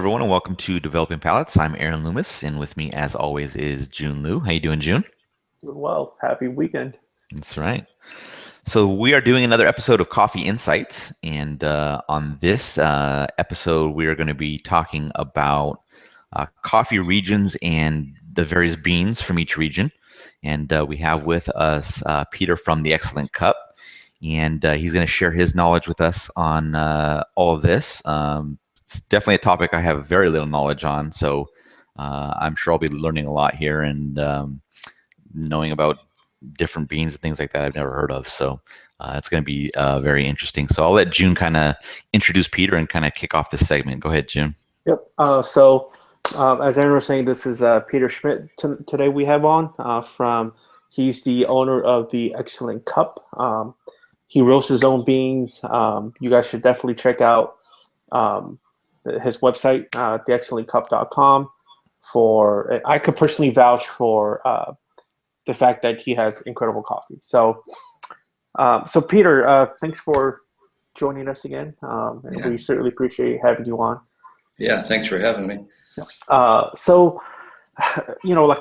everyone, and welcome to Developing Palates. I'm Aaron Loomis, and with me, as always, is June Liu. How you doing, June? Well, happy weekend. That's right. So we are doing another episode of Coffee Insights, and on this episode, we are going to be talking about coffee regions and the various beans from each region. And we have with us Peter from the Excellent Cup, and he's going to share his knowledge with us on all of this. It's definitely a topic I have very little knowledge on, so I'm sure I'll be learning a lot here and knowing about different beans and things like that I've never heard of. So it's going to be very interesting. So I'll let June kind of introduce Peter and kind of kick off this segment. Go ahead, June. Yep. As Aaron was saying, this is Peter Schmidt today we have on he's the owner of the Excellent Cup. He roasts his own beans. You guys should definitely check out his website, theexcellentcup.com. I could personally vouch for the fact that he has incredible coffee. So Peter, thanks for joining us again. And we certainly appreciate having you on. Yeah, thanks for having me. Like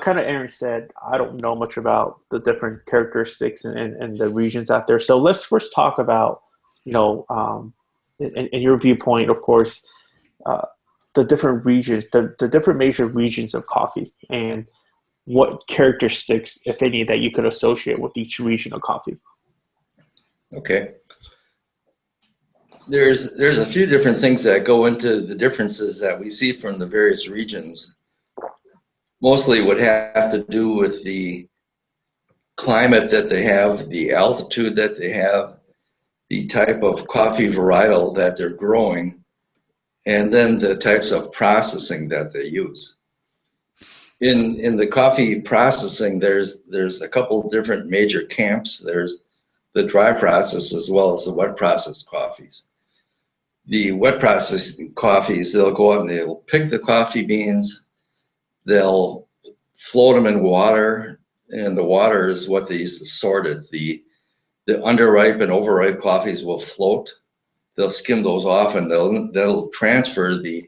kind of Aaron said, I don't know much about the different characteristics and the regions out there. So let's first talk about, in your viewpoint, of course, the different regions, the different major regions of coffee, and what characteristics, if any, that you could associate with each region of coffee. Okay. There's a few different things that go into the differences that we see from the various regions. Mostly would have to do with the climate that they have, the altitude that they have, the type of coffee varietal that they're growing, and then the types of processing that they use. In the coffee processing, there's a couple different major camps. There's the dry process as well as the wet processed coffees. The wet processed coffees, they'll go out and they'll pick the coffee beans, they'll float them in water, and the water is what they use to sort it. The underripe and overripe coffees will float. They'll skim those off, and they'll transfer the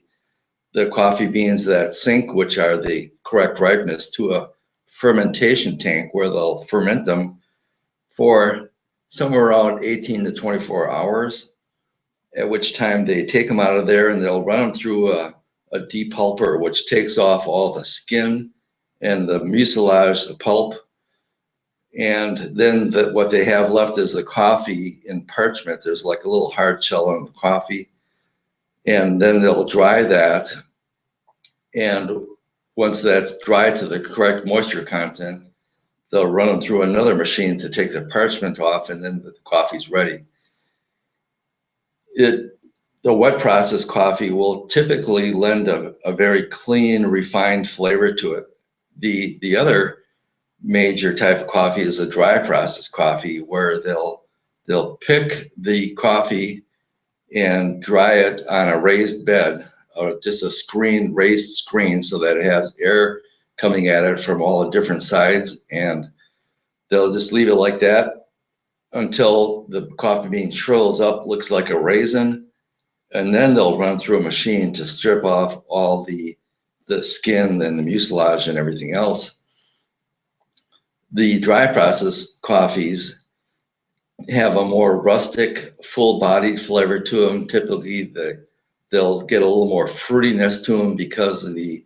coffee beans that sink, which are the correct ripeness, to a fermentation tank where they'll ferment them for somewhere around 18 to 24 hours, at which time they take them out of there and they'll run them through a depulper, which takes off all the skin and the mucilage, the pulp. And then what they have left is the coffee in parchment. There's like a little hard shell on the coffee. And then they'll dry that. And once that's dried to the correct moisture content, they'll run them through another machine to take the parchment off, and then the coffee's ready. The wet processed coffee will typically lend a very clean, refined flavor to it. The other major type of coffee is a dry processed coffee, where they'll pick the coffee and dry it on a raised bed, or just a raised screen, so that it has air coming at it from all the different sides, and they'll just leave it like that until the coffee bean shrills up, looks like a raisin, and then they'll run through a machine to strip off all the skin and the mucilage and everything else. The dry processed coffees have a more rustic, full-bodied flavor to them. Typically, they'll get a little more fruitiness to them because of the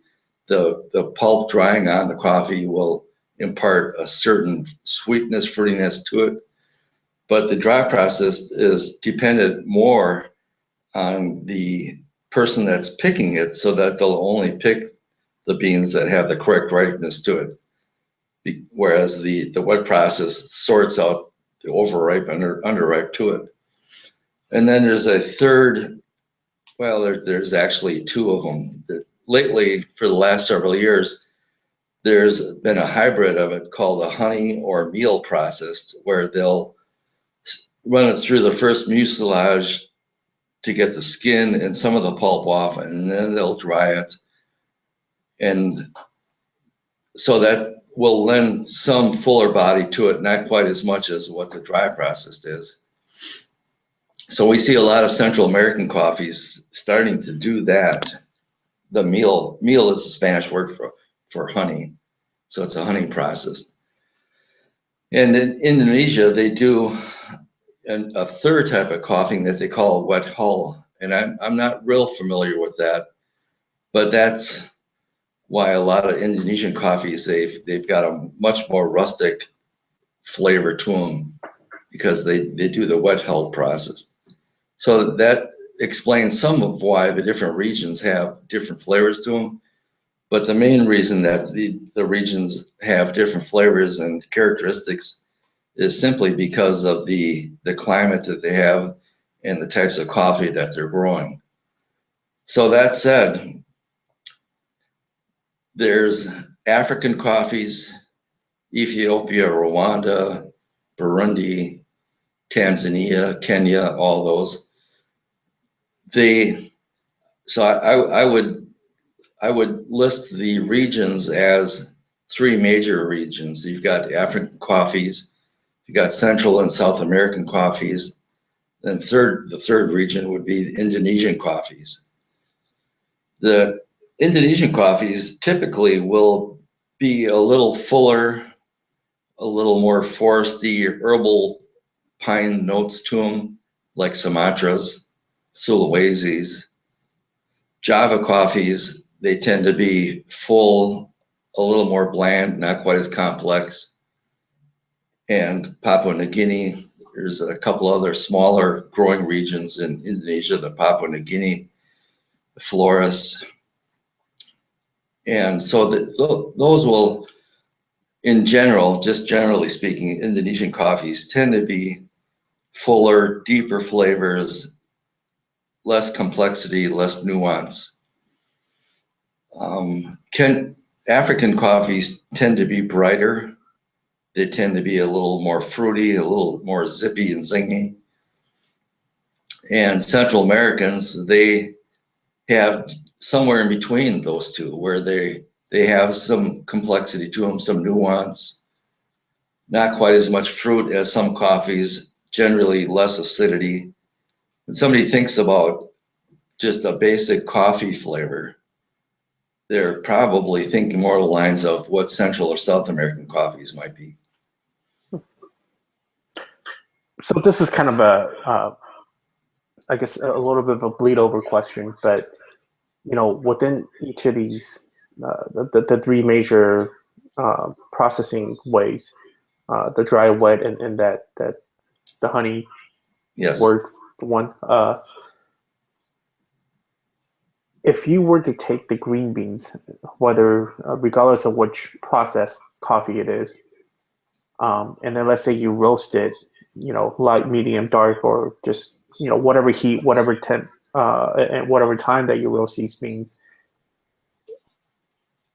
pulp drying on the coffee will impart a certain sweetness, fruitiness to it. But the dry process is dependent more on the person that's picking it, so that they'll only pick the beans that have the correct ripeness to it. Whereas the wet process sorts out the overripe and underripe to it. And then there's a third, well, there's actually two of them. Lately, for the last several years, there's been a hybrid of it called a honey or meal processed, where they'll run it through the first mucilage to get the skin and some of the pulp off, and then they'll dry it. And so that will lend some fuller body to it, not quite as much as what the dry processed is. So we see a lot of Central American coffees starting to do that. the meal is the Spanish word for honey. So it's a honey process. And in Indonesia, they do a third type of coffee that they call wet hull. And I'm not real familiar with that, but that's why a lot of Indonesian coffees, they've got a much more rustic flavor to them because they do the wet hull process. So that explains some of why the different regions have different flavors to them. But the main reason that the regions have different flavors and characteristics is simply because of the climate that they have and the types of coffee that they're growing. So that said, there's African coffees, Ethiopia, Rwanda, Burundi, Tanzania, Kenya, all those. So I would list the regions as three major regions. You've got African coffees, you've got Central and South American coffees, and the third region would be the Indonesian coffees. The Indonesian coffees typically will be a little fuller, a little more foresty, herbal pine notes to them, like Sumatras, Sulawesi's. Java coffees, they tend to be full, a little more bland, not quite as complex. And Papua New Guinea, there's a couple other smaller growing regions in Indonesia, the Papua New Guinea, the Flores. And so those will, in general, just generally speaking, Indonesian coffees tend to be fuller, deeper flavors, less complexity, less nuance. African coffees tend to be brighter. They tend to be a little more fruity, a little more zippy and zingy. And Central Americans, they have somewhere in between those two, where they have some complexity to them, some nuance, not quite as much fruit as some coffees, generally less acidity. When somebody thinks about just a basic coffee flavor, they're probably thinking more along the lines of what Central or South American coffees might be. So this is kind of I guess a little bit of a bleed over question, but within each of these, the three major processing ways, the dry, wet, and that the honey Yes. word one. If you were to take the green beans, whether regardless of which processed coffee it is, and then let's say you roast it, light, medium, dark, or just whatever heat, whatever temp, and whatever time that you roast these beans,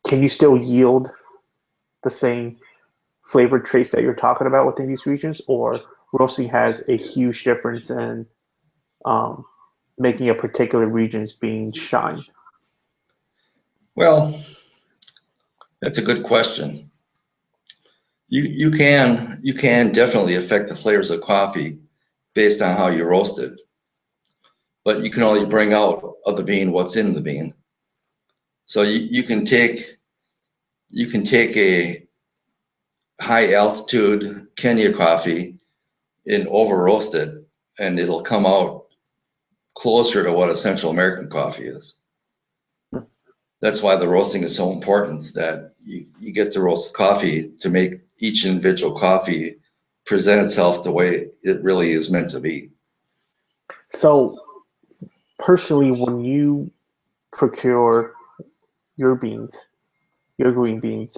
can you still yield the same flavor traits that you're talking about within these regions, or roasting has a huge difference in making a particular region's bean shine? Well, that's a good question. You can definitely affect the flavors of coffee based on how you roast it, but you can only bring out of the bean what's in the bean. So you can take a high altitude Kenya coffee and over roast it, and it'll come out closer to what a Central American coffee is. That's why the roasting is so important, that you get to roast coffee to make each individual coffee present itself the way it really is meant to be. So personally, when you procure your beans, your green beans,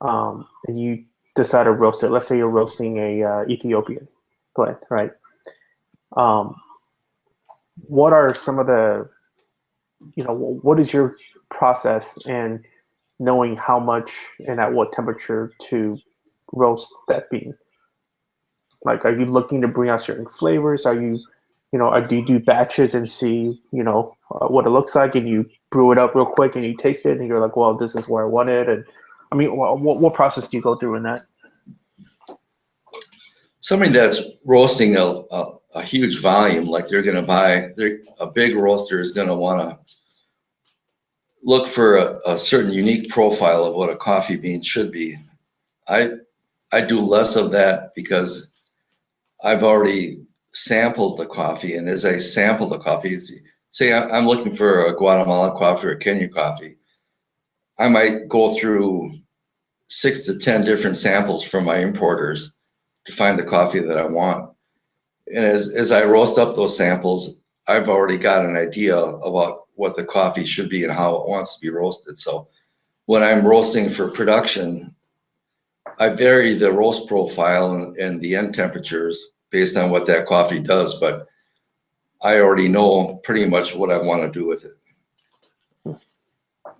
and you decide to roast it, let's say you're roasting a Ethiopian plant, right? What are some of the, what is your process in knowing how much and at what temperature to roast that bean? Like, are you looking to bring out certain flavors? Are you, do you do batches and see, what it looks like, and you brew it up real quick and you taste it and you're like, well, this is where I want it? And I mean, what process do you go through in that? Somebody that's roasting a huge volume, like they're going to buy, a big roaster is going to want to look for a certain unique profile of what a coffee bean should be. I do less of that because I've already sampled the coffee, and as I sample the coffee, say I'm looking for a Guatemala coffee or a Kenya coffee, I might go through 6 to 10 different samples from my importers to find the coffee that I want. And as I roast up those samples, I've already got an idea about what the coffee should be and how it wants to be roasted. So when I'm roasting for production, I vary the roast profile and the end temperatures based on what that coffee does, but I already know pretty much what I want to do with it.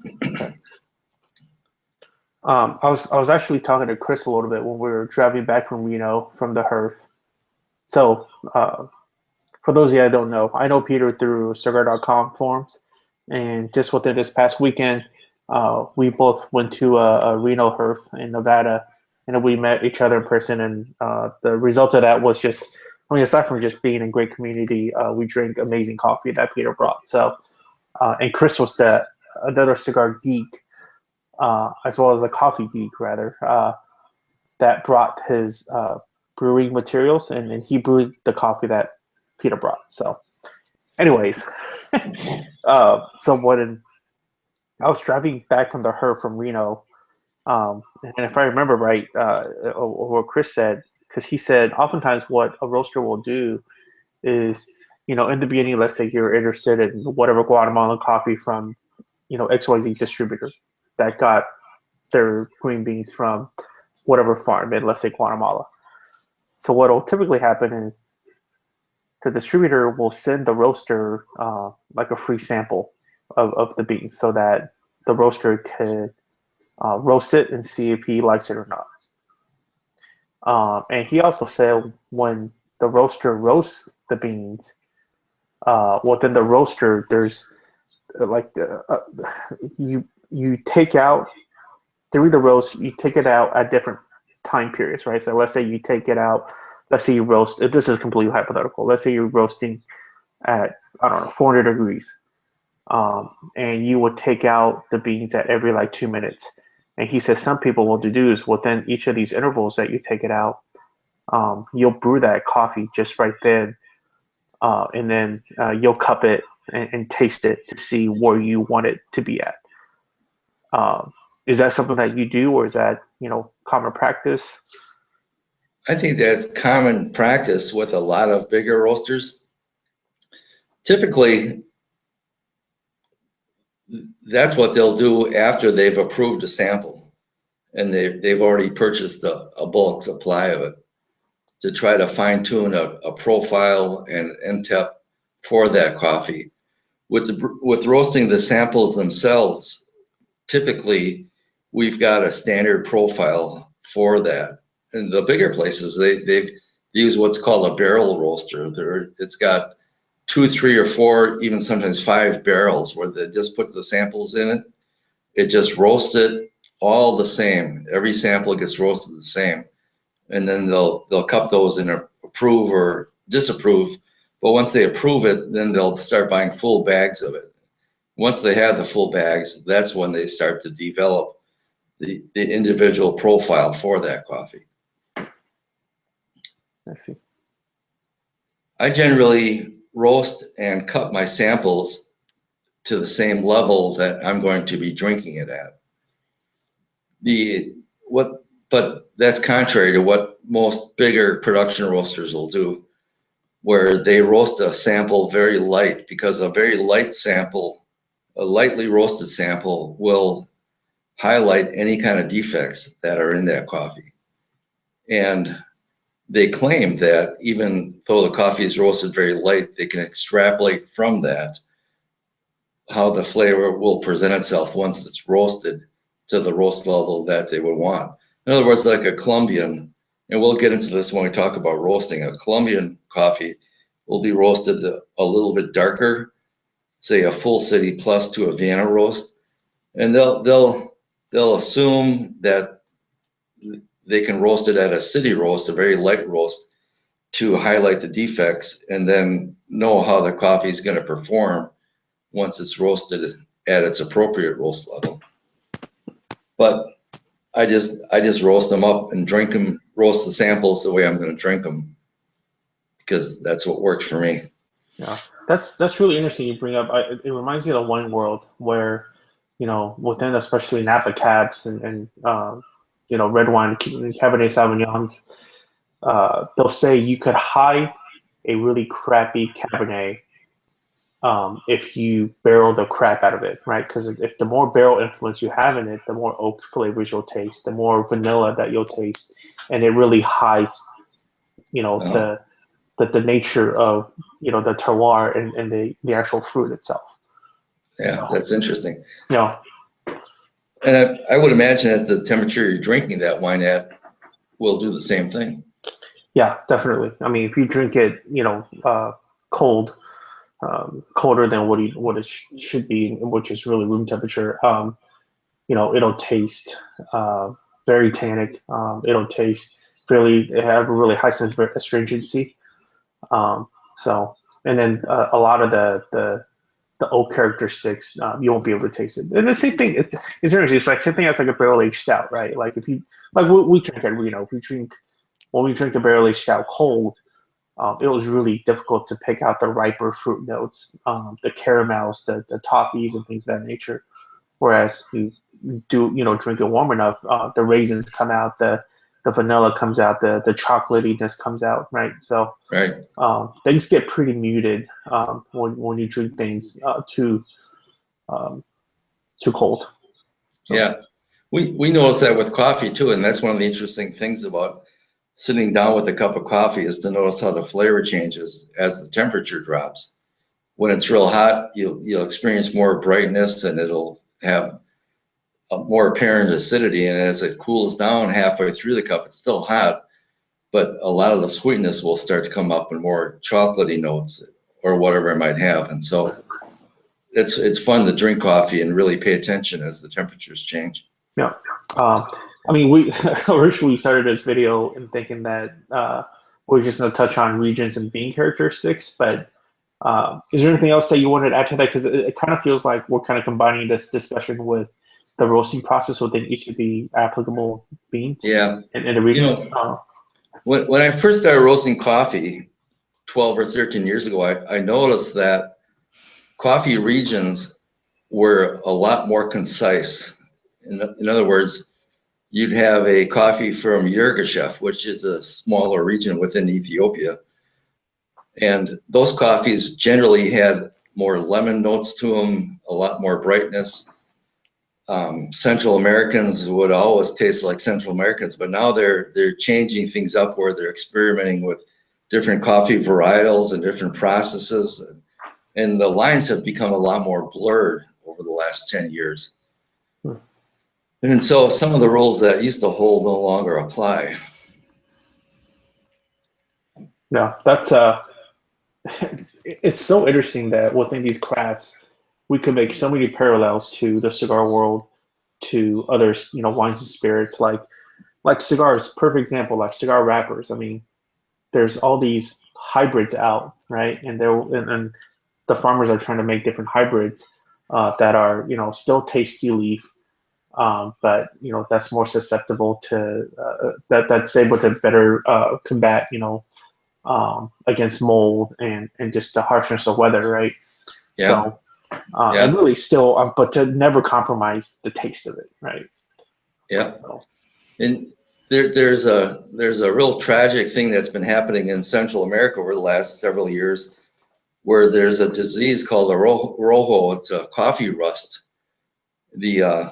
Okay. I was actually talking to Chris a little bit when we were driving back from Reno from the HERF. So for those of you that don't know, I know Peter through cigar.com forums, and just within this past weekend, we both went to a Reno HERF in Nevada, and we met each other in person. And the result of that was just, I mean, aside from just being a great community, we drank amazing coffee that Peter brought. So, and Chris was another cigar geek, as well as a coffee geek, rather, that brought his brewing materials, and he brewed the coffee that Peter brought. So, anyways, so when I was driving back from the HERF from Reno, and if I remember right, what Chris said, because he said oftentimes what a roaster will do is, in the beginning, let's say you're interested in whatever Guatemalan coffee from, XYZ distributor that got their green beans from whatever farm in, let's say, Guatemala. So what will typically happen is the distributor will send the roaster like a free sample of the beans so that the roaster could roast it and see if he likes it or not. And he also said when the roaster roasts the beans, within the roaster, there's like you take out during the roast, you take it out at different time periods, right? So let's say you take it out. Let's say you roast. This is completely hypothetical. Let's say you're roasting at, I don't know, 400 degrees, and you would take out the beans at every like 2 minutes. And he says some people will do is within each of these intervals that you take it out, you'll brew that coffee just right then, and then you'll cup it and taste it to see where you want it to be at. Is that something that you do, or is that common practice? I think that's common practice with a lot of bigger roasters. Typically, that's what they'll do after they've approved a sample and they've already purchased a bulk supply of it to try to fine tune a profile and temp for that coffee. With roasting the samples themselves, typically we've got a standard profile for that. And the bigger places, they've used what's called a barrel roaster. It's got 2, 3, or 4, even sometimes 5 barrels where they just put the samples in it. It just roasts it all the same. Every sample gets roasted the same. And then they'll cup those and approve or disapprove. But once they approve it, then they'll start buying full bags of it. Once they have the full bags, that's when they start to develop the individual profile for that coffee. I see. I generally roast and cut my samples to the same level that I'm going to be drinking it at. But that's contrary to what most bigger production roasters will do, where they roast a sample very light, because a very light sample, a lightly roasted sample, will highlight any kind of defects that are in that coffee. And they claim that even though the coffee is roasted very light, they can extrapolate from that how the flavor will present itself once it's roasted to the roast level that they would want. In other words, like a Colombian, and we'll get into this when we talk about roasting, a Colombian coffee will be roasted a little bit darker, say a full city plus to a Vienna roast, and they'll assume that they can roast it at a city roast, a very light roast, to highlight the defects and then know how the coffee is going to perform once it's roasted at its appropriate roast level. But I just roast them up and drink them, roast the samples the way I'm going to drink them, because that's what works for me. Yeah, that's really interesting. You bring up. It reminds me of the wine world where, within especially Napa Cabs and red wine, Cabernet Sauvignons, they'll say you could hide a really crappy Cabernet if you barrel the crap out of it, right? Because if the more barrel influence you have in it, the more oak flavors you'll taste, the more vanilla that you'll taste, and it really hides, the nature of the terroir and the actual fruit itself. Yeah, so, that's interesting. Yeah. And I would imagine that the temperature you're drinking that wine at will do the same thing. Yeah, definitely. I mean, if you drink it, cold, colder than what it should be, which is really room temperature, it'll taste very tannic. It'll taste have a really high sense of astringency. And then a lot of the oak characteristics, you won't be able to taste it. And the same thing, it's interesting. It's like same thing as like a barrel aged stout, right? Like if you we drink it, when we drink the barrel aged stout cold, it was really difficult to pick out the riper fruit notes, the caramels, the toffees, and things of that nature. Whereas you do drink it warm enough, the raisins come out, the vanilla comes out, the chocolatiness comes out, right? So right. Things get pretty muted when you drink things too cold. So. Yeah, we notice that with coffee too, and that's one of the interesting things about sitting down with a cup of coffee is to notice how the flavor changes as the temperature drops. When it's real hot, you'll experience more brightness, and it'll have a more apparent acidity. And as it cools down halfway through the cup, it's still hot, but a lot of the sweetness will start to come up in more chocolatey notes or whatever it might have. And so it's fun to drink coffee and really pay attention as the temperatures change. Yeah. I mean, we originally started this video in thinking that we're just going to touch on regions and bean characteristics, but is there anything else that you wanted to add to that? Because it kind of feels like we're kind of combining this discussion with the roasting process within each of the applicable beans. Yeah. And the regions. When I first started roasting coffee 12 or 13 years ago, I noticed that coffee regions were a lot more concise. In other words, you'd have a coffee from Yirgacheffe, which is a smaller region within Ethiopia. And those coffees generally had more lemon notes to them, a lot more brightness. Central Americans would always taste like Central Americans, but now they're changing things up where they're experimenting with different coffee varietals and different processes. And the lines have become a lot more blurred over the last 10 years. And so some of the rules that used to hold no longer apply. Yeah, that's it's so interesting that within these crafts, we could make so many parallels to the cigar world, to other wines and spirits, like cigars. Perfect example, like cigar wrappers. I mean, there's all these hybrids out, right? And and the farmers are trying to make different hybrids that are still tasty leaf. But that's more susceptible to that's able to better combat against mold and just the harshness of weather, right? Yeah. So and really still, but to never compromise the taste of it, right? Yeah. So. And there's a real tragic thing that's been happening in Central America over the last several years, where there's a disease called rojo. It's a coffee rust. The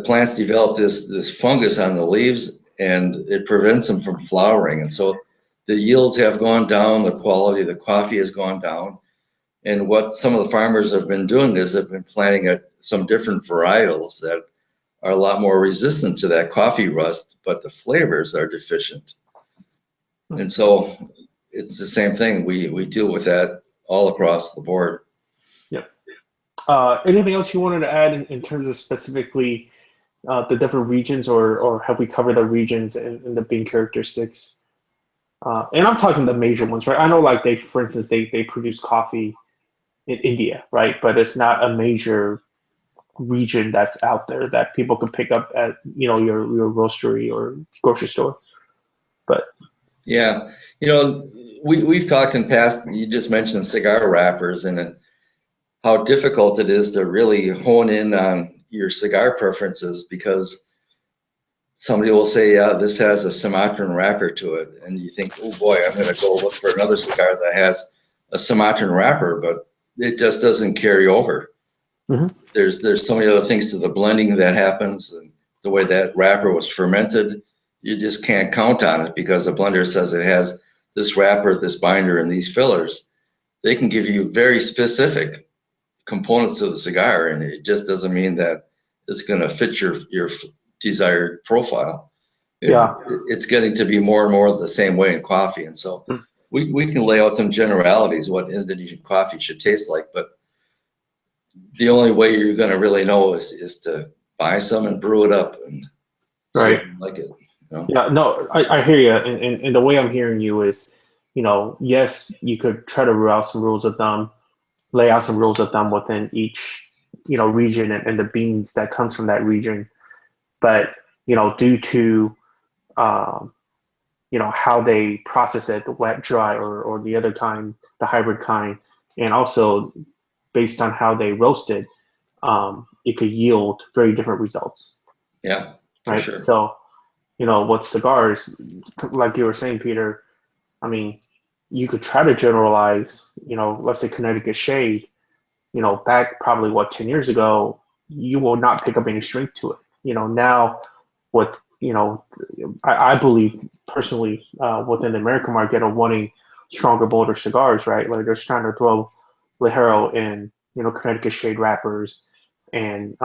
plants develop this fungus on the leaves, and it prevents them from flowering. And so the yields have gone down, the quality of the coffee has gone down. And what some of the farmers have been doing is they've been planting some different varietals that are a lot more resistant to that coffee rust, but the flavors are deficient. And so it's the same thing. We deal with that all across the board. Yep. Anything else you wanted to add in terms of specifically the different regions, or have we covered the regions and the bean characteristics? And I'm talking the major ones, right? I know, like for instance, they produce coffee in India, right? But it's not a major region that's out there that people can pick up at your roastery or grocery store. But yeah, we've talked in past. You just mentioned cigar wrappers and how difficult it is to really hone in on your cigar preferences, because somebody will say, yeah, this has a Sumatran wrapper to it. And you think, oh boy, I'm going to go look for another cigar that has a Sumatran wrapper, but it just doesn't carry over. Mm-hmm. There's so many other things to the blending that happens, and the way that wrapper was fermented. You just can't count on it because the blender says it has this wrapper, this binder, and these fillers. They can give you very specific components to the cigar, and it just doesn't mean that it's going to fit your desired profile. It's getting to be more and more the same way in coffee, and so we can lay out some generalities what Indonesian coffee should taste like, but the only way you're going to really know is to buy some and brew it up and see if you like it. Yeah, no, I hear you, and the way I'm hearing you is, yes, you could try to lay out some rules of thumb within each, region and the beans that comes from that region, but due to how they process it, the wet, dry, or the other kind, the hybrid kind, and also based on how they roast it, it could yield very different results. Yeah, for sure. So, with cigars, like you were saying, Peter, I mean, you could try to generalize, let's say Connecticut Shade, back probably 10 years ago, you will not pick up any strength to it. Now with, I believe personally within the American market of wanting stronger, bolder cigars, right? Like they're trying to throw Ligero in, Connecticut Shade wrappers and,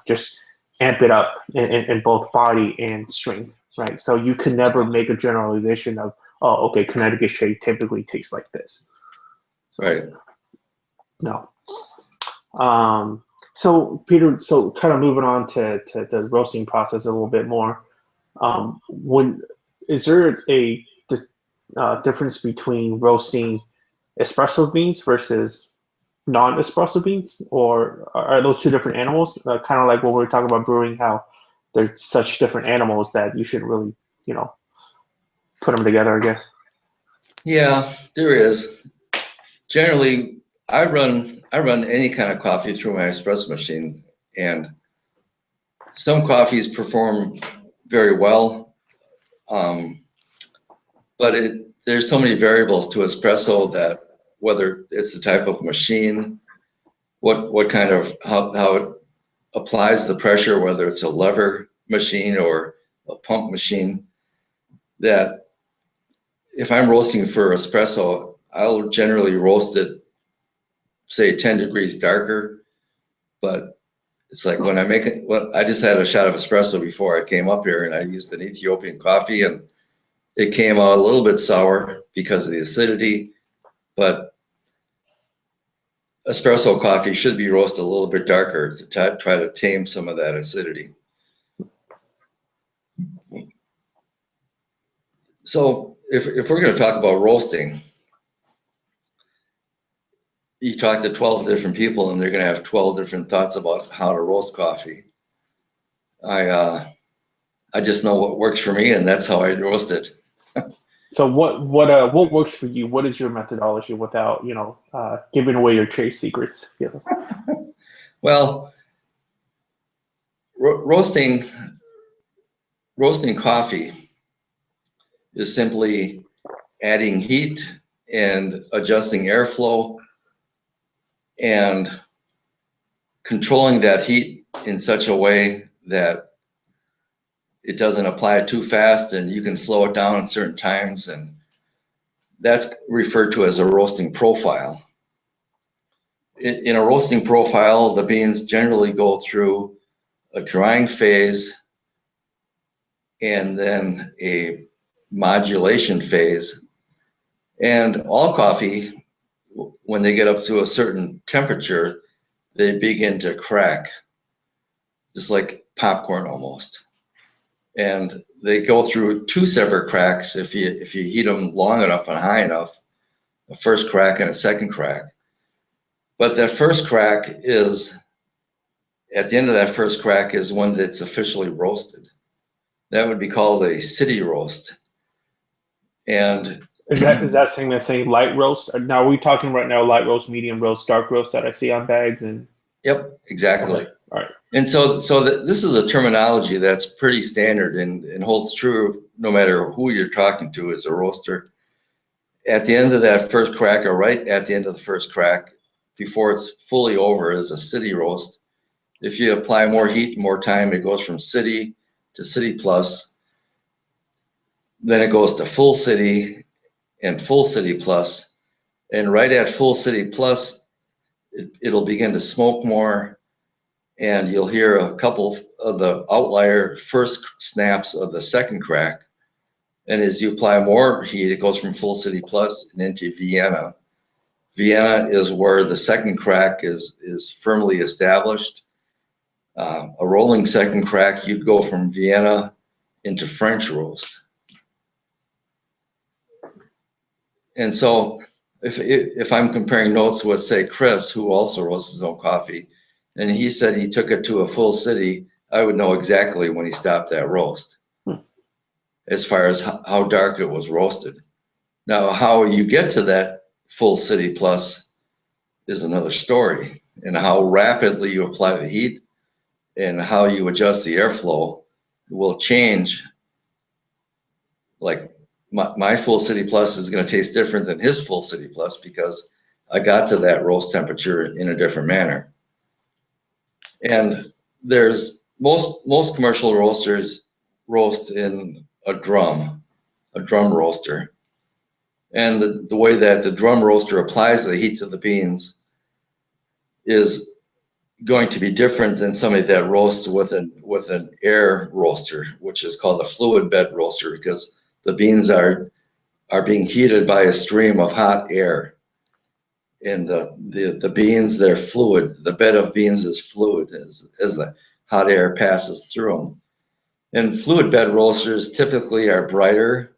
just amp it up in both body and strength, right? So you can never make a generalization of, oh, okay, Connecticut Shade typically tastes like this. So, right. No. So Peter, kind of moving on to the roasting process a little bit more. Is there a difference between roasting espresso beans versus non-espresso beans, or are those two different animals? Kind of like what we were talking about brewing, how they're such different animals that you shouldn't really, put them together, I guess. Yeah, there is. Generally, I run any kind of coffee through my espresso machine, and some coffees perform very well, but there's so many variables to espresso that whether it's the type of machine, what kind of how it applies the pressure, whether it's a lever machine or a pump machine, that if I'm roasting for espresso, I'll generally roast it, say 10 degrees darker, but it's like when I make it, I just had a shot of espresso before I came up here, and I used an Ethiopian coffee, and it came out a little bit sour because of the acidity, but espresso coffee should be roasted a little bit darker to try to tame some of that acidity. So if we're going to talk about roasting, you talk to 12 different people and they're going to have 12 different thoughts about how to roast coffee. I just know what works for me, and that's how I roast it. So what works for you? What is your methodology without giving away your trade secrets? Yeah. Well, roasting coffee is simply adding heat and adjusting airflow and controlling that heat in such a way that it doesn't apply too fast, and you can slow it down at certain times, and that's referred to as a roasting profile. In a roasting profile, the beans generally go through a drying phase and then a modulation phase. And all coffee, when they get up to a certain temperature, they begin to crack, just like popcorn almost. And they go through two separate cracks if you heat them long enough and high enough, a first crack and a second crack. But that first crack is at the end of that first crack is when it's officially roasted. That would be called a city roast. And Is that saying light roast? Now, are we talking right now light roast, medium roast, dark roast that I see on bags? And yep, exactly. okay. All right. And this is a terminology that's pretty standard and holds true no matter who you're talking to as a roaster. At the end of that first crack, or right at the end of the first crack, before it's fully over, is a city roast. If you apply more heat, more time, it goes from city to city plus. Then it goes to full city and full city plus. And right at full city plus, it'll begin to smoke more, and you'll hear a couple of the outlier first snaps of the second crack. And as you apply more heat, it goes from full city plus and into Vienna. Vienna is where the second crack is firmly established. A rolling second crack, you'd go from Vienna into French roast. And so if I'm comparing notes with, say, Chris, who also roasts his own coffee, and he said he took it to a full city, I would know exactly when he stopped that roast, as far as how dark it was roasted. Now, how you get to that full city plus is another story, and how rapidly you apply the heat and how you adjust the airflow will change. Like my full city plus is going to taste different than his full city plus because I got to that roast temperature in a different manner. And there's most commercial roasters roast in a drum roaster. And the way that the drum roaster applies the heat to the beans is going to be different than somebody that roasts with an air roaster, which is called a fluid bed roaster, because the beans are being heated by a stream of hot air. And the beans, they're fluid. The bed of beans is fluid as the hot air passes through them. And fluid bed roasters typically are brighter.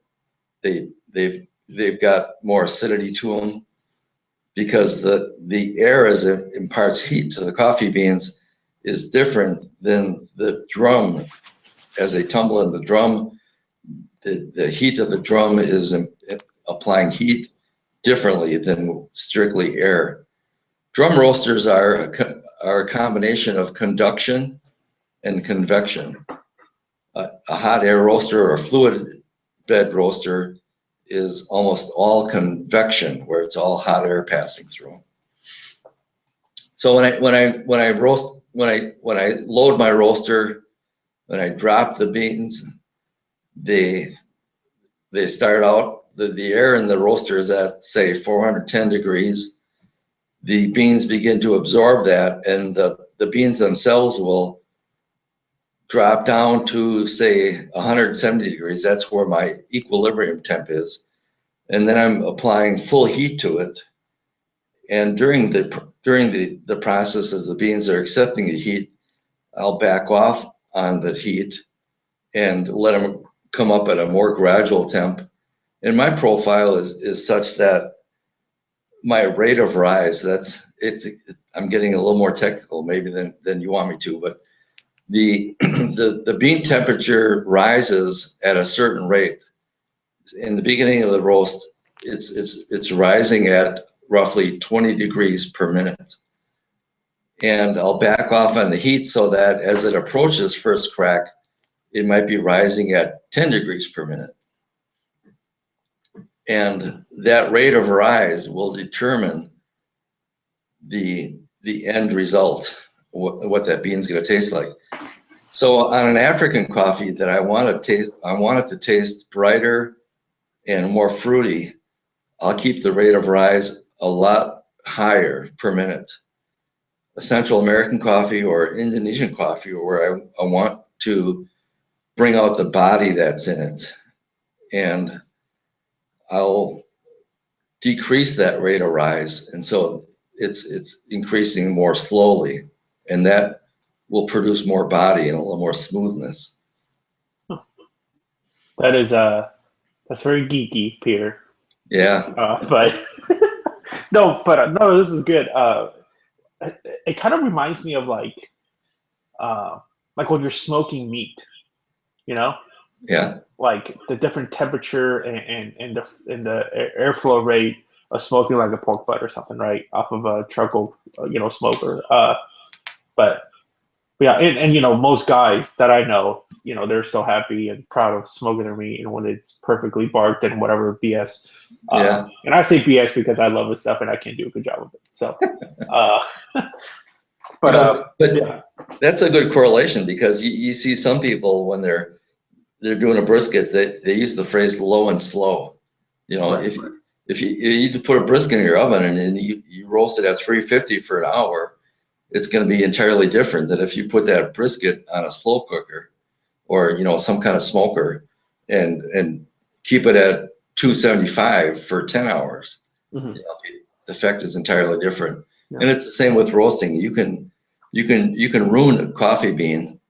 They've got more acidity to them because the air as it imparts heat to the coffee beans is different than the drum. As they tumble in the drum, the heat of the drum is applying heat differently than strictly air. Drum roasters are a combination of conduction and convection. A hot air roaster or a fluid bed roaster is almost all convection, where it's all hot air passing through. So when I load my roaster, when I drop the beans, they start out, the air in the roaster is at, say, 410 degrees. The beans begin to absorb that, and the beans themselves will drop down to, say, 170 degrees. That's where my equilibrium temp is. And then I'm applying full heat to it. And during the process, as the beans are accepting the heat, I'll back off on the heat and let them come up at a more gradual temp. And my profile is such that my rate of rise, I'm getting a little more technical maybe than you want me to, but the bean temperature rises at a certain rate. In the beginning of the roast, it's rising at roughly 20 degrees per minute. And I'll back off on the heat so that as it approaches first crack, it might be rising at 10 degrees per minute. And that rate of rise will determine the end result, what that bean's going to taste like. So on an African coffee that I want it to taste brighter and more fruity, I'll keep the rate of rise a lot higher per minute. A Central American coffee or Indonesian coffee, where I want to bring out the body that's in it, and I'll decrease that rate of rise, and so it's increasing more slowly, and that will produce more body and a little more smoothness. That's very geeky, Peter. Yeah. But no, this is good. It kind of reminds me of like like when you're smoking meat, you know, Yeah. like the different temperature and the airflow rate of smoking like a pork butt or something, right, off of a charcoal, smoker. But yeah, and most guys that I know, they're so happy and proud of smoking their meat, and when it's perfectly barked and whatever BS. Yeah. And I say BS because I love this stuff and I can't do a good job of it. So, but yeah, that's a good correlation, because you see some people when they're doing a brisket, they use the phrase low and slow. Right. If you put a brisket in your oven and you roast it at 350 for an hour, it's going to be entirely different than if you put that brisket on a slow cooker or some kind of smoker and keep it at 275 for 10 hours. Mm-hmm. The effect is entirely different. Yeah. And it's the same with roasting. You can ruin a coffee bean,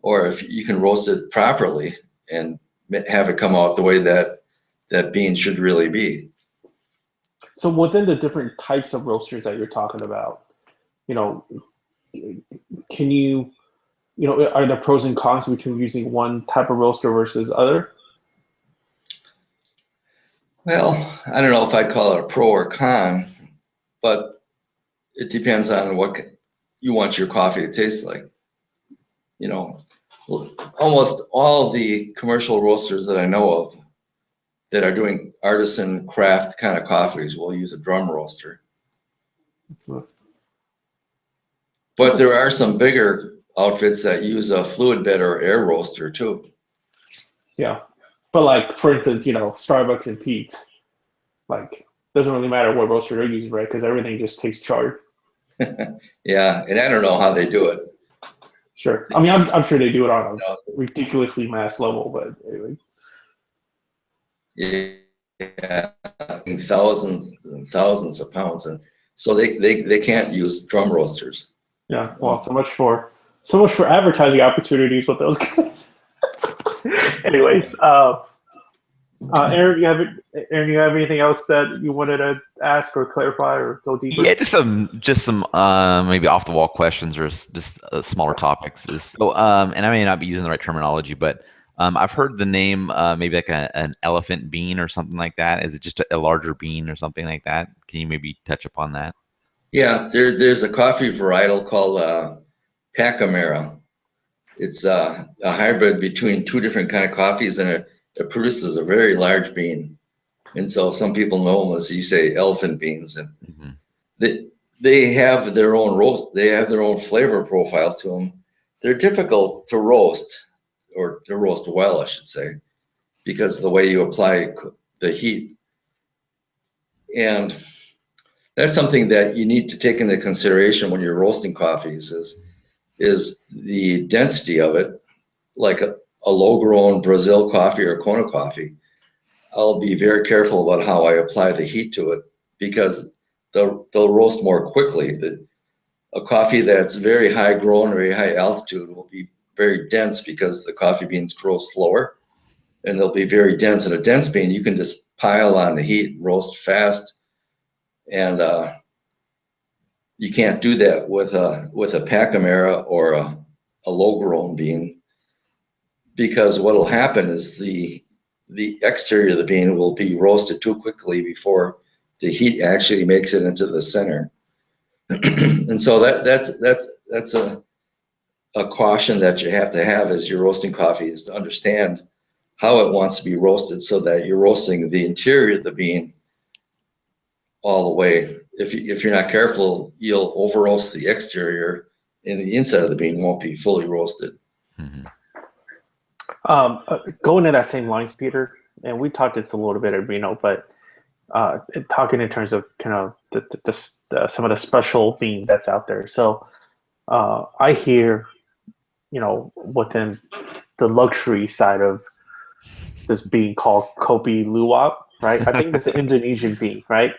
or if you can roast it properly and have it come out the way that bean should really be. So within the different types of roasters that you're talking about, can you, are there pros and cons between using one type of roaster versus other? Well, I don't know if I'd call it a pro or con, but it depends on what you want your coffee to taste like. Almost all of the commercial roasters that I know of that are doing artisan craft kind of coffees will use a drum roaster. But there are some bigger outfits that use a fluid bed or air roaster too. Yeah. But like, for instance, Starbucks and Pete's, like, doesn't really matter what roaster they're using, right? Because everything just takes charge. Yeah, and I don't know how they do it. Sure. I mean, I'm sure they do it on a ridiculously mass level, but anyway. Yeah, thousands and thousands of pounds, and so they can't use drum roasters. Yeah. Well, so much for advertising opportunities with those guys. Anyways, Aaron, you have anything else that you wanted to ask or clarify or go deeper? Yeah, just some maybe off the wall questions or just smaller topics. And I may not be using the right terminology, but I've heard the name maybe like an elephant bean or something like that. Is it just a larger bean or something like that? Can you maybe touch upon that? Yeah, there's a coffee varietal called Pacamara. It's a hybrid between two different kind of coffees, and it produces a very large bean. And so some people know them as, you say, elephant beans, and they have their own roast. They have their own flavor profile to them. They're difficult to roast, or to roast well, I should say, because of the way you apply the heat. And that's something that you need to take into consideration when you're roasting coffees is the density of it. Like a low-grown Brazil coffee or Kona coffee, I'll be very careful about how I apply the heat to it, because they'll roast more quickly. A coffee that's very high grown, very high altitude will be very dense because the coffee beans grow slower, and they'll be very dense. And a dense bean, you can just pile on the heat, roast fast, and you can't do that with a Pacamara or a low-grown bean, because what'll happen is the exterior of the bean will be roasted too quickly before the heat actually makes it into the center. And so that's a caution that you have to have as you're roasting coffee, is to understand how it wants to be roasted, so that you're roasting the interior of the bean all the way. If you're not careful, you'll over roast the exterior, and the inside of the bean won't be fully roasted. Mm-hmm. Going to that same lines, Peter, and we talked this a little bit at Reno, but talking in terms of kind of some of the special beans that's out there. So I hear, within the luxury side of this bean called kopi luwak, right? I think it's an Indonesian bean, right?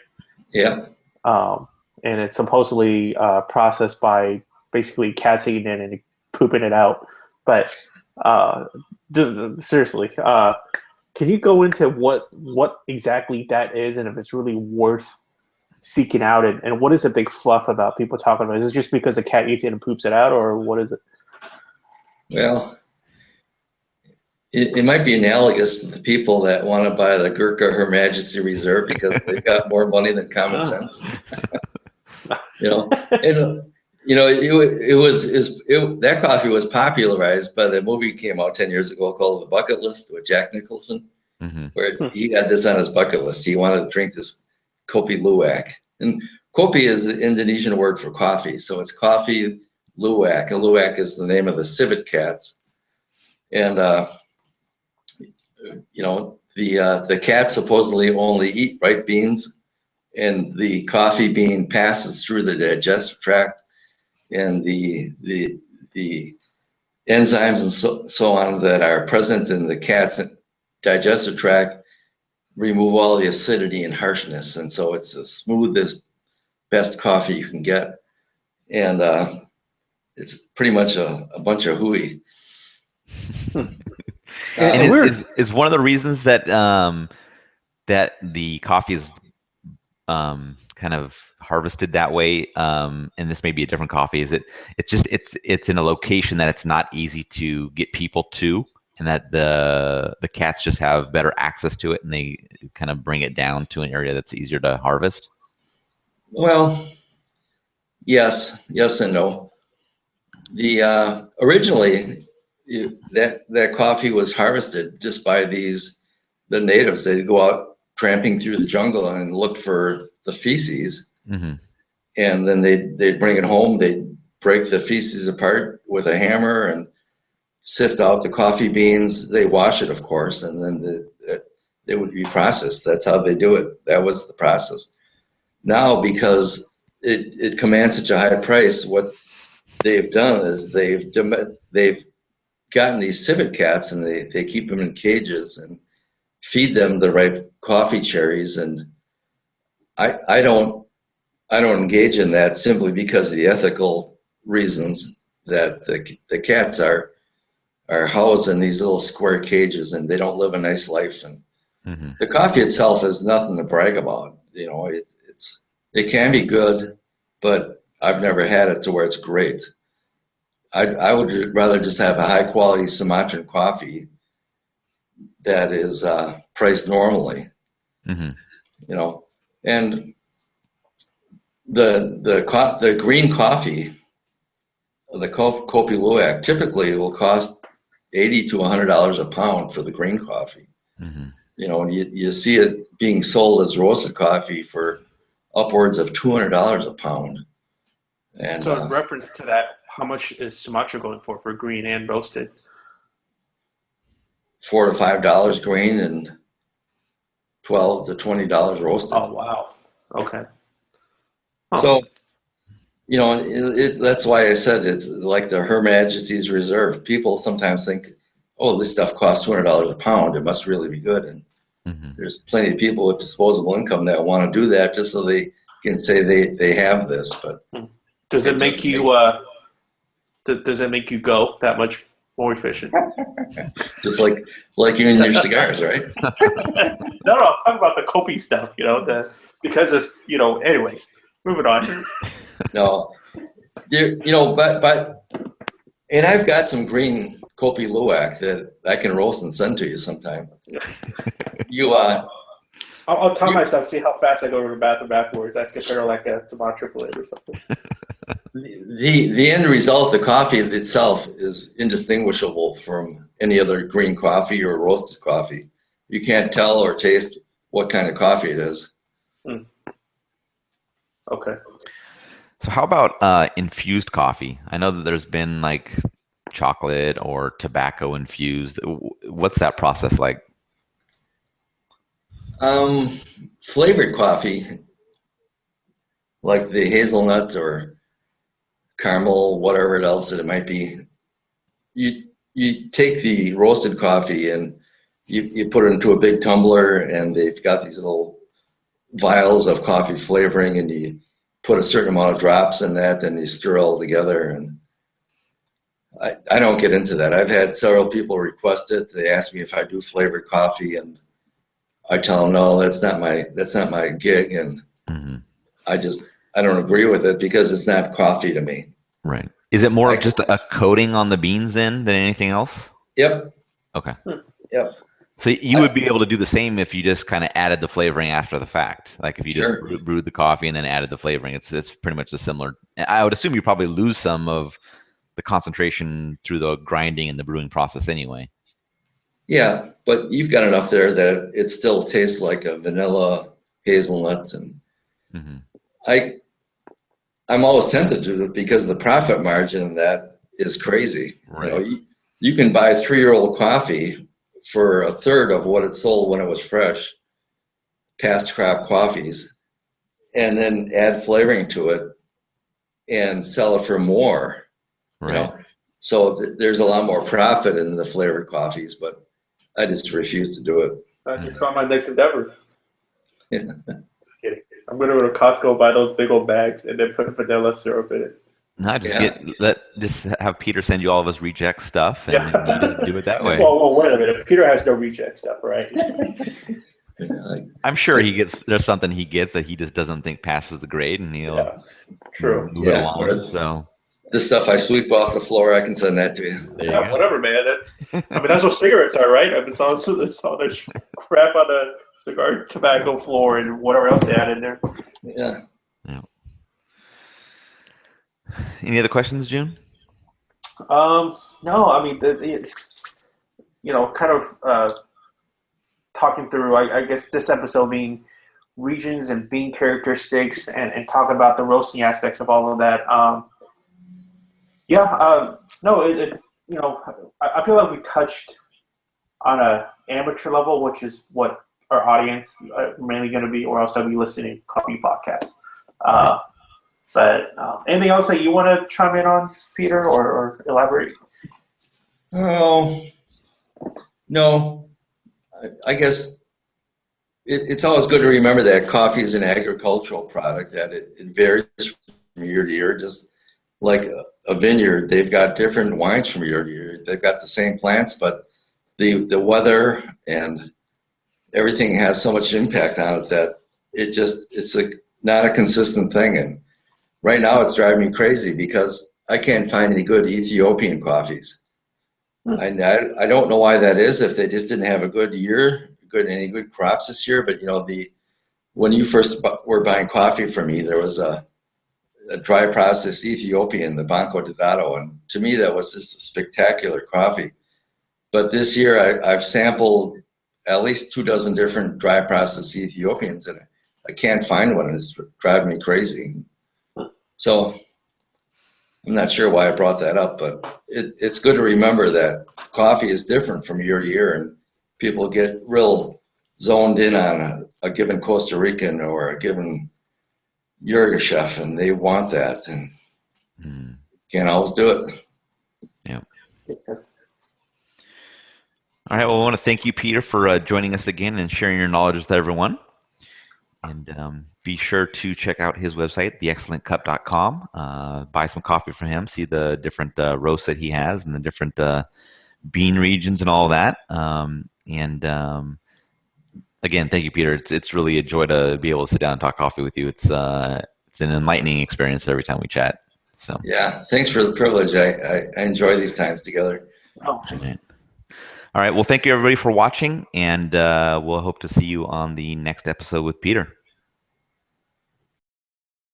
Yeah. And it's supposedly processed by basically cats eating it and pooping it out. But seriously, can you go into what exactly that is, and if it's really worth seeking out, and what is a big fluff about people talking about? Is it just because the cat eats it and poops it out, or what is it? Well, it might be analogous to the people that want to buy the Gurkha Her Majesty Reserve because they've got more money than common sense. You know, and you know, that coffee was popularized by the movie came out 10 years ago called The Bucket List with Jack Nicholson, where he had this on his bucket list. He wanted to drink this kopi luwak, and kopi is the Indonesian word for coffee, so it's coffee luwak. And luwak is the name of the civet cats, and you know, the cats supposedly only eat ripe beans, and the coffee bean passes through the digestive tract, and the enzymes and so on that are present in the cat's digestive tract remove all the acidity and harshness, and so it's the smoothest, best coffee you can get, and it's pretty much a bunch of hooey. And is one of the reasons that that the coffee is kind of harvested that way, and this may be a different coffee, is it's in a location that it's not easy to get people to, and that the cats just have better access to it, and they kind of bring it down to an area that's easier to harvest? Well, yes and no. The originally that coffee was harvested just by the natives. They'd go out tramping through the jungle and look for the feces, and then they'd bring it home. They'd break the feces apart with a hammer and sift out the coffee beans. They wash it, of course, and then it would be processed. That's how they do it. That was the process. Now, because it commands such a high price, what they've done is they've gotten these civet cats, and they keep them in cages and feed them the ripe coffee cherries. And I don't engage in that simply because of the ethical reasons that the cats are housed in these little square cages, and they don't live a nice life. And the coffee itself is nothing to brag about. You know, it can be good, but I've never had it to where it's great. I would rather just have a high quality Sumatran coffee that is priced normally. You know, and the green coffee, the kopi luwak, typically will cost $80 to $100 a pound for the green coffee. You know, and you see it being sold as roasted coffee for upwards of $200 a pound. And so in reference to that, how much is Sumatra going for green and roasted? $4 to $5 green and $12 to $20 roasted. Oh, wow. Okay. Oh. So, you know, that's why I said it's like the Her Majesty's Reserve. People sometimes think, oh, this stuff costs $200 a pound. It must really be good. And there's plenty of people with disposable income that want to do that just so they can say they have this. But does it make you does it make you go that much more efficient? Just like you and your cigars, right? No, I'm talking about the kopi stuff. You know, because it's, you know. Anyways, moving on. No, you know, but and I've got some green kopi luwak that I can roast and send to you sometime. I'll tell myself, see how fast I go to the bathroom afterwards. That's compared to like a Sumatra flavor or something. The end result, the coffee itself, is indistinguishable from any other green coffee or roasted coffee. You can't tell or taste what kind of coffee it is. Okay. So how about infused coffee? I know that there's been like chocolate or tobacco infused. What's that process like? Flavored coffee, like the hazelnut or caramel, whatever else it might be. You take the roasted coffee and you put it into a big tumbler, and they've got these little vials of coffee flavoring, and you put a certain amount of drops in that, and you stir it all together. And I don't get into that. I've had several people request it. They ask me if I do flavored coffee, and I tell them, no, that's not my gig. And I don't agree with it because it's not coffee to me. Right. Is it more of just a coating on the beans then than anything else? Yep. Okay. Yep. So you would be able to do the same if you just kind of added the flavoring after the fact. Like if you just brewed the coffee and then added the flavoring, it's pretty much the similar. I would assume you probably lose some of the concentration through the grinding and the brewing process anyway. Yeah, but you've got enough there that it still tastes like a vanilla hazelnut, and I'm always tempted to do it because the profit margin in that is crazy. Right. You can buy 3-year-old coffee for a third of what it sold when it was fresh, past crop coffees, and then add flavoring to it and sell it for more. Right. So there's a lot more profit in the flavored coffees, but I just refuse to do it. That's my next endeavor. Yeah. Just kidding. I'm gonna go to Costco, buy those big old bags, and then put vanilla syrup in it. No, just have Peter send you all of his reject stuff, and you just do it that way. Well, wait a minute. Peter has no reject stuff, right? I'm sure there's something he gets that he just doesn't think passes the grade, and he'll move it along. So the stuff I sweep off the floor, I can send that to you. Whatever, man. That's what cigarettes are, right? It's all the crap on the cigar tobacco floor and whatever else they add in there. Yeah. Any other questions, Jiunn? No. I mean, kind of talking through. I guess this episode being regions and bean characteristics, and talk about the roasting aspects of all of that. I feel like we touched on a amateur level, which is what our audience are mainly going to be, or else they'll be listening to coffee podcasts. But anything else that you want to chime in on, Peter, or elaborate? Oh, no. I guess it's always good to remember that coffee is an agricultural product, that it varies from year to year. Just like a vineyard, they've got different wines from year to year. They've got the same plants, but the weather and everything has so much impact on it that it's not a consistent thing. And right now it's driving me crazy because I can't find any good Ethiopian coffees. I don't know why that is, if they just didn't have a good year, any good crops this year. But when you first were buying coffee from me, there was a dry processed Ethiopian, the Banco de Dado, and to me that was just a spectacular coffee. But this year I've sampled at least 24 different dry processed Ethiopians, and I can't find one, and it's driving me crazy. So I'm not sure why I brought that up, but it's good to remember that coffee is different from year to year, and people get real zoned in on a given Costa Rican or a given Yirgacheffe, and they want that, and can't always do it. Yeah. Makes sense. All right. Well, I want to thank you, Peter, for joining us again and sharing your knowledge with everyone. And be sure to check out his website, theexcellentcup.com. Buy some coffee from him. See the different roasts that he has and the different bean regions and all that. Again, thank you, Peter. It's really a joy to be able to sit down and talk coffee with you. It's an enlightening experience every time we chat. So yeah, thanks for the privilege. I enjoy these times together. All right. Well, thank you everybody for watching, and we'll hope to see you on the next episode with Peter.